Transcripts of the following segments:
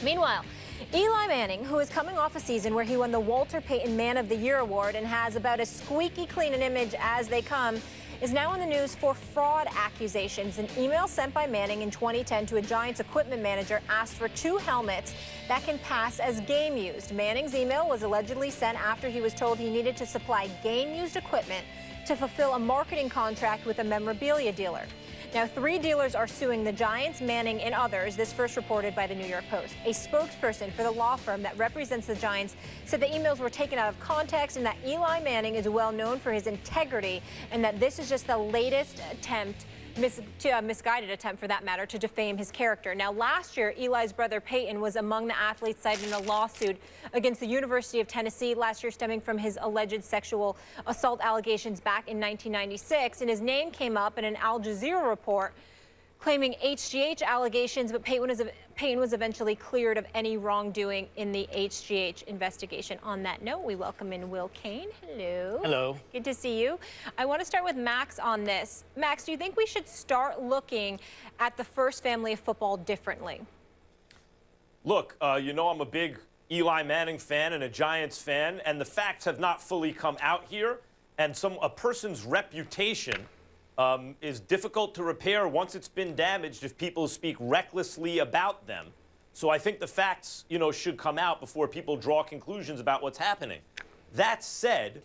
Meanwhile, Eli Manning, who is coming off a season where he won the Walter Payton Man of the Year award and has about as squeaky clean an image as they come, is now in the news for fraud accusations. An email sent by Manning in 2010 to a Giants equipment manager asked for 2 helmets that can pass as game-used. Manning's email was allegedly sent after he was told he needed to supply game-used equipment to fulfill a marketing contract with a memorabilia dealer. Now, 3 dealers are suing the Giants, Manning, and others. This first reported by the New York Post. A spokesperson for the law firm that represents the Giants said the emails were taken out of context and that Eli Manning is well known for his integrity and that this is just the latest misguided attempt, for that matter, to defame his character. Now, last year, Eli's brother Peyton was among the athletes cited in a lawsuit against the University of Tennessee last year, stemming from his alleged sexual assault allegations back in 1996. And his name came up in an Al Jazeera report claiming HGH allegations, but Peyton was eventually cleared of any wrongdoing in the HGH investigation. On that note, we welcome in Will Kane. Hello. Hello. Good to see you. I want to start with Max on this. Max, do you think we should start looking at the first family of football differently? Look, you know I'm a big Eli Manning fan and a Giants fan, and the facts have not fully come out here, and a person's reputation is difficult to repair once it's been damaged if people speak recklessly about them. So I think the facts, should come out before people draw conclusions about what's happening. That said,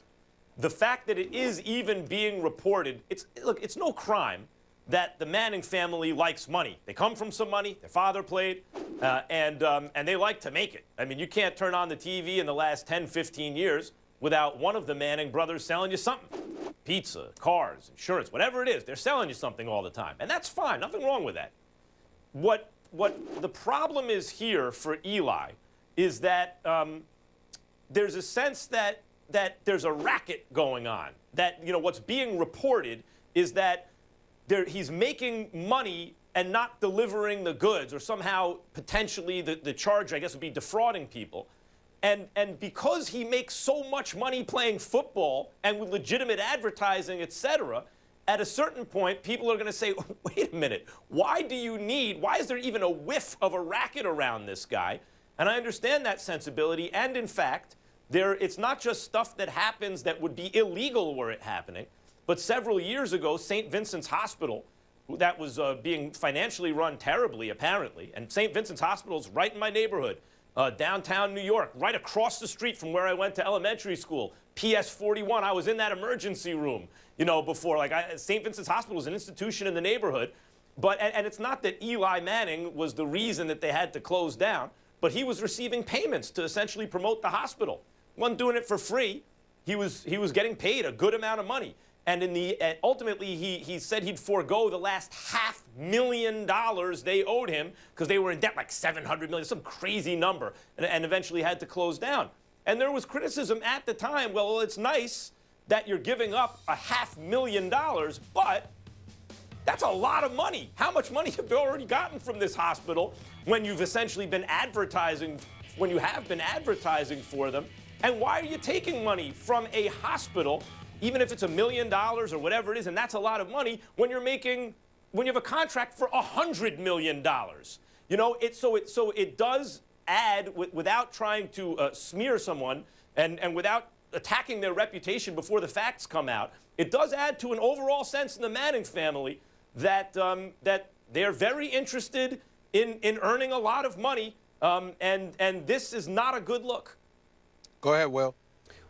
the fact that it is even being reported, it's no crime that the Manning family likes money. They come from some money, their father played, and they like to make it. I mean, you can't turn on the TV in the last 10, 15 years without one of the Manning brothers selling you something. Pizza, cars, insurance, whatever it is, they're selling you something all the time. And that's fine, nothing wrong with that. What the problem is here for Eli is that there's a sense that there's a racket going on. That, what's being reported is that he's making money and not delivering the goods, or somehow potentially the charge, I guess, would be defrauding people. And because he makes so much money playing football and with legitimate advertising, et cetera, at a certain point, people are going to say, wait a minute, why is there even a whiff of a racket around this guy? And I understand that sensibility. And in fact, it's not just stuff that happens that would be illegal were it happening, but several years ago, St. Vincent's Hospital, that was being financially run terribly, apparently, and St. Vincent's Hospital is right in my neighborhood. Downtown New York, right across the street from where I went to elementary school, PS 41. I was in that emergency room, before. St. Vincent's Hospital was an institution in the neighborhood. And it's not that Eli Manning was the reason that they had to close down, but he was receiving payments to essentially promote the hospital. He wasn't doing it for free. He was getting paid a good amount of money. And ultimately, he said he'd forego the last $500,000 they owed him because they were in debt like $700 million, some crazy number, and eventually had to close down. And there was criticism at the time, well, it's nice that you're giving up $500,000, but that's a lot of money. How much money have you already gotten from this hospital when you've essentially been advertising, when you have been advertising for them? And why are you taking money from a hospital, even if it's $1 million or whatever it is, and that's a lot of money, when you have a contract for $100 million? So it does add, without trying to smear someone and without attacking their reputation before the facts come out, it does add to an overall sense in the Manning family that they're very interested in earning a lot of money, and this is not a good look. Go ahead, Will.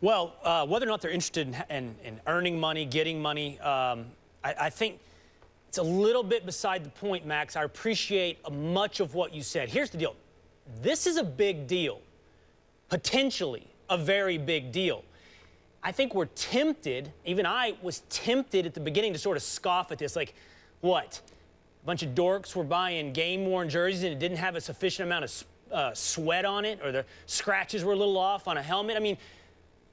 Well, whether or not they're interested in earning money, getting money, I think it's a little bit beside the point, Max. I appreciate much of what you said. Here's the deal. This is a big deal, potentially a very big deal. I think we're tempted, even I was tempted at the beginning to sort of scoff at this, like, what? A bunch of dorks were buying game-worn jerseys and it didn't have a sufficient amount of sweat on it, or the scratches were a little off on a helmet. I mean,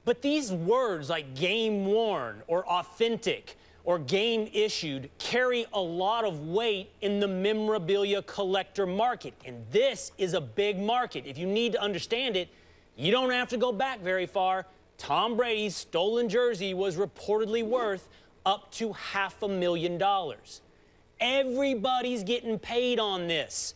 but these words like game-worn or authentic or game-issued carry a lot of weight in the memorabilia collector market. And this is a big market. If you need to understand it, you don't have to go back very far. Tom Brady's stolen jersey was reportedly worth up to $500,000. Everybody's getting paid on this.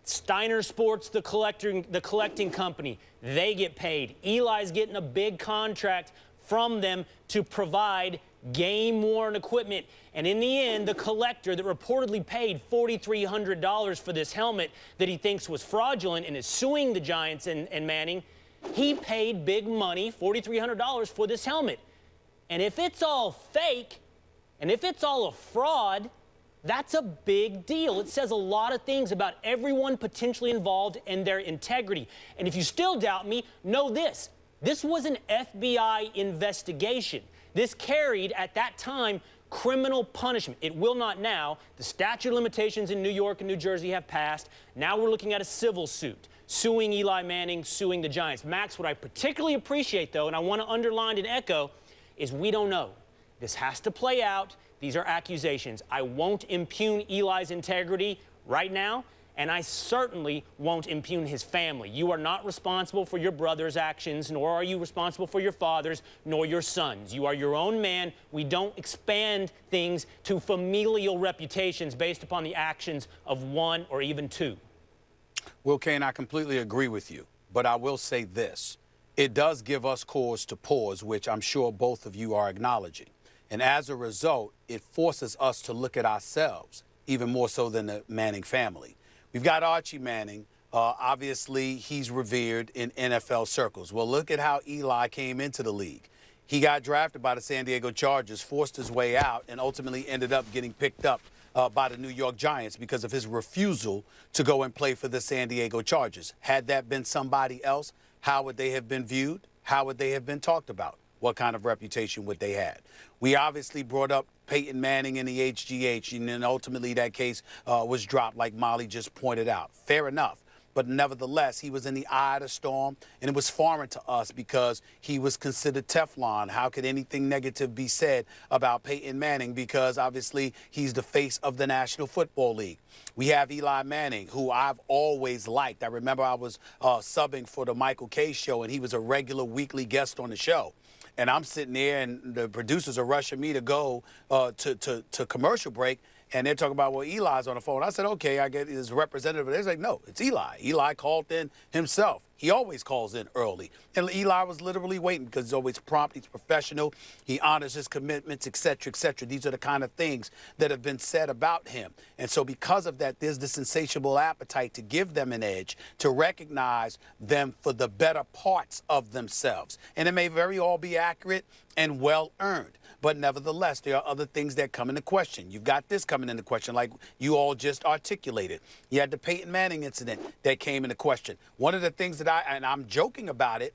Steiner Sports, the collecting company, they get paid. Eli's getting a big contract from them to provide game-worn equipment. And in the end, the collector that reportedly paid $4,300 for this helmet that he thinks was fraudulent and is suing the Giants and Manning, he paid big money, $4,300 for this helmet. And if it's all fake, and if it's all a fraud, that's a big deal. It says a lot of things about everyone potentially involved and their integrity. And if you still doubt me, know this. This was an FBI investigation. This carried, at that time, criminal punishment. It will not now. The statute of limitations in New York and New Jersey have passed. Now we're looking at a civil suit, suing Eli Manning, suing the Giants. Max, what I particularly appreciate, though, and I want to underline and echo, is we don't know. This has to play out. These are accusations. I won't impugn Eli's integrity right now, and I certainly won't impugn his family. You are not responsible for your brother's actions, nor are you responsible for your father's, nor your son's. You are your own man. We don't expand things to familial reputations based upon the actions of one or even two. Will Kane, I completely agree with you, but I will say this. It does give us cause to pause, which I'm sure both of you are acknowledging. And as a result, it forces us to look at ourselves, even more so than the Manning family. We've got Archie Manning. Obviously, he's revered in NFL circles. Well, look at how Eli came into the league. He got drafted by the San Diego Chargers, forced his way out, and ultimately ended up getting picked up by the New York Giants because of his refusal to go and play for the San Diego Chargers. Had that been somebody else, how would they have been viewed? How would they have been talked about? What kind of reputation would they have? We obviously brought up Peyton Manning in the HGH, and then ultimately that case was dropped, like Molly just pointed out. Fair enough. But nevertheless, he was in the eye of the storm, and it was foreign to us because he was considered Teflon. How could anything negative be said about Peyton Manning? Because obviously he's the face of the National Football League. We have Eli Manning, who I've always liked. I remember I was subbing for the Michael Kay show, and he was a regular weekly guest on the show. And I'm sitting there, and the producers are rushing me to go to commercial break. And they're talking about, well, Eli's on the phone. I said, okay, I get his representative. They're like, no, it's Eli. Eli called in himself. He always calls in early. And Eli was literally waiting because he's always prompt, he's professional, he honors his commitments, et cetera, et cetera. These are the kind of things that have been said about him. And so because of that, there's this insatiable appetite to give them an edge, to recognize them for the better parts of themselves. And it may very all be accurate and well-earned. But nevertheless, there are other things that come into question. You've got this coming into question, like you all just articulated. You had the Peyton Manning incident that came into question. One of the things that and I'm joking about it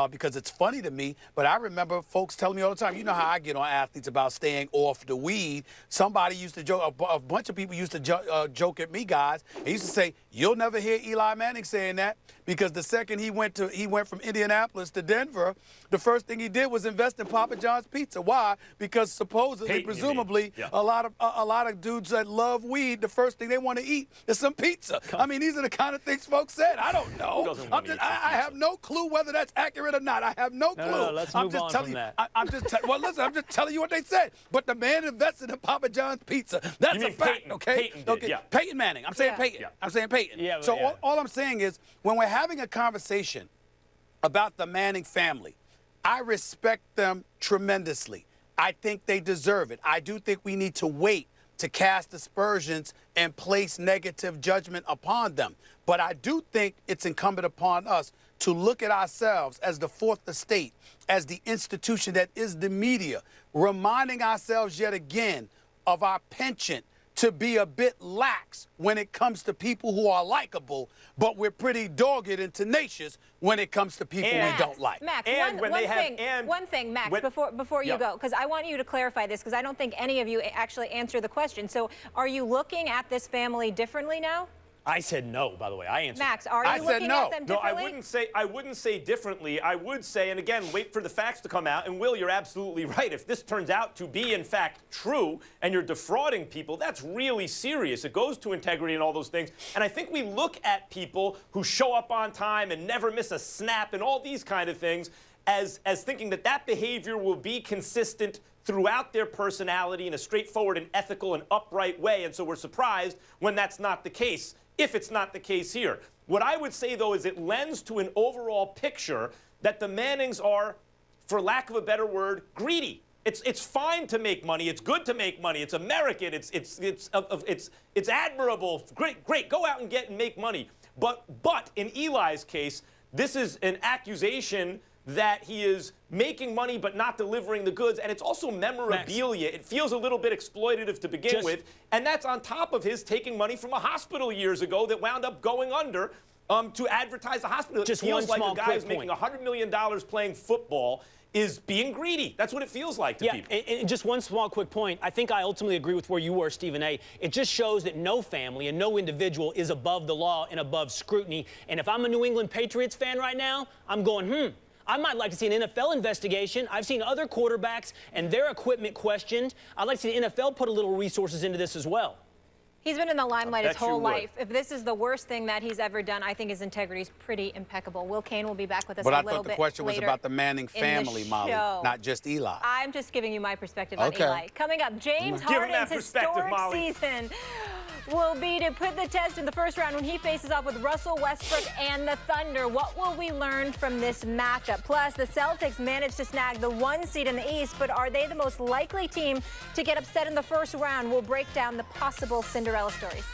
because it's funny to me, but I remember folks telling me all the time, you know how I get on athletes about staying off the weed. Somebody used to joke, a bunch of people used to joke at me, guys. They used to say, you'll never hear Eli Manning saying that because the second he went from Indianapolis to Denver, the first thing he did was invest in Papa John's Pizza. Why? Because supposedly, presumably, yeah, a lot of dudes that love weed, the first thing they want to eat is some pizza. I mean, these are the kind of things folks said. I don't know. I have no clue whether that's accurate or not. I have no clue. No, let's move on from that. Well, listen, I'm just telling you what they said. But the man invested in Papa John's Pizza. That's a fact, Peyton, okay? Peyton did, yeah. Peyton Manning. I'm saying Peyton. Yeah. I'm saying Peyton. Yeah, so yeah. All I'm saying is when we're having a conversation about the Manning family, I respect them tremendously. I think they deserve it. I do think we need to wait to cast aspersions and place negative judgment upon them. But I do think it's incumbent upon us to look at ourselves as the fourth estate, as the institution that is the media, reminding ourselves yet again of our penchant to be a bit lax when it comes to people who are likable, but we're pretty dogged and tenacious when it comes to people we don't like. Max, and one thing, Max, before you go, because I want you to clarify this, because I don't think any of you actually answer the question. So are you looking at this family differently now? I said no, by the way. I answered. Max, are you looking at them differently? No, I wouldn't say differently. I would say, and again, wait for the facts to come out. And Will, you're absolutely right. If this turns out to be, in fact, true, and you're defrauding people, that's really serious. It goes to integrity and all those things. And I think we look at people who show up on time and never miss a snap and all these kind of things as thinking that that behavior will be consistent throughout their personality in a straightforward and ethical and upright way. And so we're surprised when that's not the case. if it's not the case here. What I would say, though, is it lends to an overall picture that the Mannings are, for lack of a better word, greedy. It's fine to make money. It's good to make money. It's American. It's admirable. Great. Go out and make money. But in Eli's case, this is an accusation that he is making money but not delivering the goods, and it's also memorabilia. It feels a little bit exploitative to begin with, and that's on top of his taking money from a hospital years ago that wound up going under to advertise the hospital. It feels like a guy who's making $100 million playing football is being greedy. That's what it feels like to people. And just one small quick point. I think I ultimately agree with where you were, Stephen A. It just shows that no family and no individual is above the law and above scrutiny. And if I'm a New England Patriots fan right now, I'm going, I might like to see an NFL investigation. I've seen other quarterbacks and their equipment questioned. I'd like to see the NFL put a little resources into this as well. He's been in the limelight his whole life. If this is the worst thing that he's ever done, I think his integrity is pretty impeccable. Will Kane will be back with us a little bit later. But I thought the question was about the Manning family, Molly, not just Eli. I'm just giving you my perspective on Eli. Coming up, James Harden's historic season will be to put the test in the first round when he faces off with Russell Westbrook and the Thunder. What will we learn from this matchup? Plus, the Celtics managed to snag the 1 seed in the East, but are they the most likely team to get upset in the first round? We'll break down the possible Cinderella stories.